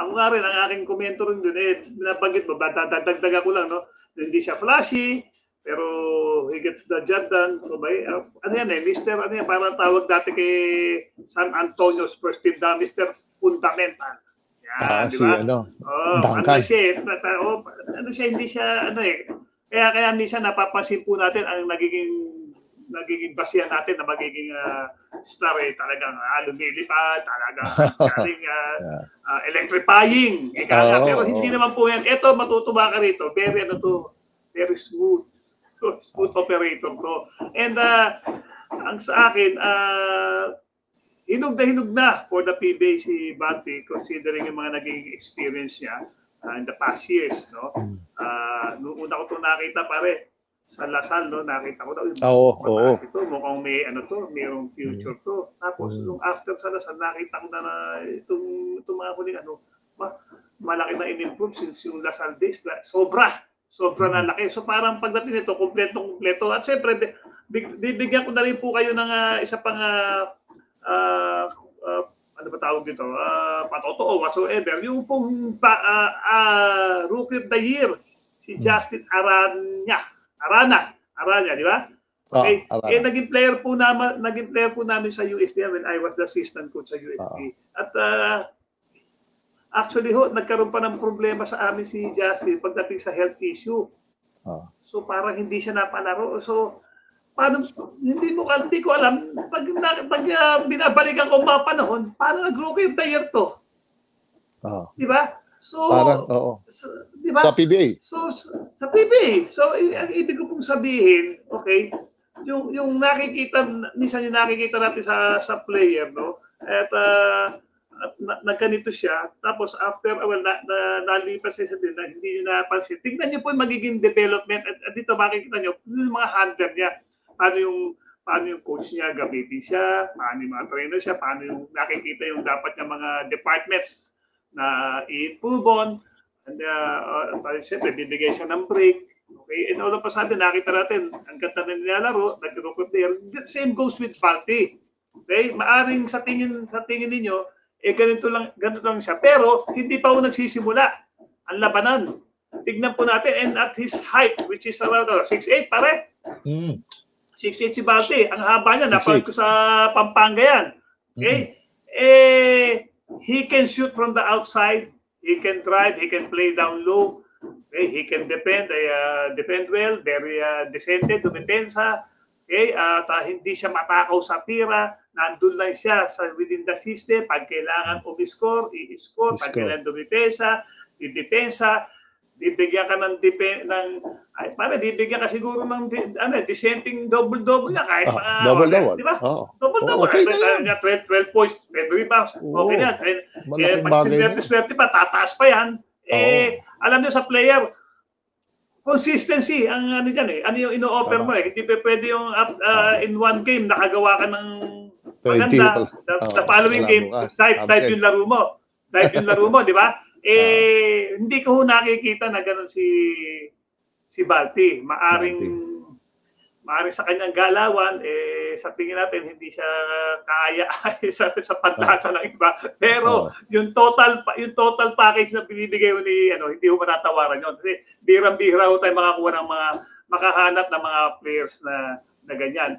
Ako nga rin, ang aking komento rin dun, nabanggit mo, dadagdagan ko lang, no? Hindi siya flashy, pero he gets the job done. So, ano yan Mr. Ano yan, parang tawag dati kay San Antonio Spurs team na Mr. Fundamental. Yan, di ba? Duncan. Ano siya, hindi siya, kaya minsan napapansin po natin ang nagiging basihan natin na magiging star talagang lumilipad, talagang galing electrifying. Pero hindi naman po yan. Ito, matutuwa ka rito. Very smooth. Smooth operator to. And ang sa akin, hinug na for the PBA si Banti considering yung mga naging experience niya in the past years, no? Noong una ko ito nakita pare sa Lasal, no? Nakita ko daw ito, mukhang mayroong future to. Tapos nung after sa Lasal, nakita ko na itong mga kuling malaki na in-improve since yung Lasal days. Sobra na laki. So parang pagdating nito, kompleto. At syempre, bibigyan ko na rin po kayo ng isa pang ano ba tawag dito? Patotoo, whatsoever. Yung pong Rookie of the Year, si Justin Arana, di ba? Okay. Naging player po namin sa USD when I was the assistant coach sa USD. At actually nagkaroon pa ng problema sa amin si Justin pagdating sa health issue. So parang hindi siya napalaro. So paano, hindi ko alam pag binabalikan ko mga panahon, paano nag-Rookie of the Year to? Di ba? So parang di ba? Sa PBA. So sa PBA. So ang ibig ko pong sabihin, okay, yung nakikita natin sa player, no? At nagkanito siya, tapos after nalipas siya din na hindi niyo napansin. Tingnan niyo po yung magiging development at dito makikita niyo yung mga handler niya. Paano yung coach niya gamitin siya, paano yung mga trainer siya, paano yung nakikita yung dapat yung mga departments na i-improve on. And siyempre, bibigay siya ng break. Okay, and all of a sudden, nakita natin, ang ganda na nilalaro, nag-Rookie of the Year. The same goes with Balti. Okay, maaring sa tingin ninyo, ganito lang siya. Pero, hindi pa ako nagsisimula ang labanan. Tignan po natin, and at his height, which is around 6'8", pare. 6'8" si Balti. Ang haba niya, napanood ko sa Pampanga yan. Okay? He can shoot from the outside. He can drive. He can play down low. Okay? He can defend well. Very decente, dumipensa. Okay? Hindi siya matakaw sa tira. Nandun lang siya within the system. Pag kailangan i-score. Pag kailangan dumipensa, i-depensa. Bibigyan ka bibigyan ka siguro ng dissenting double-double niya kahit mga double-double. Di ba? Double-double. Okay na 12 points, 10 rebounds. Okay na. Pag swerte pa, tataas pa yan. Alam niyo sa player, consistency ang ano diyan ano yung ino-offer mo Hindi pwede yung in one game nakagawa ka ng maganda. Sa following game, dive yung laro mo. Di ba? Hindi ko nakikita na gano'n si Balti. Maaring sa kanyang galawan, sa tingin natin, hindi siya kaya sa pantasa ng iba. Pero yung total package na binibigay ni hindi ko matatawaran yun. Kasi birang-bira tayo makakuha ng makahanap ng mga players na ganyan.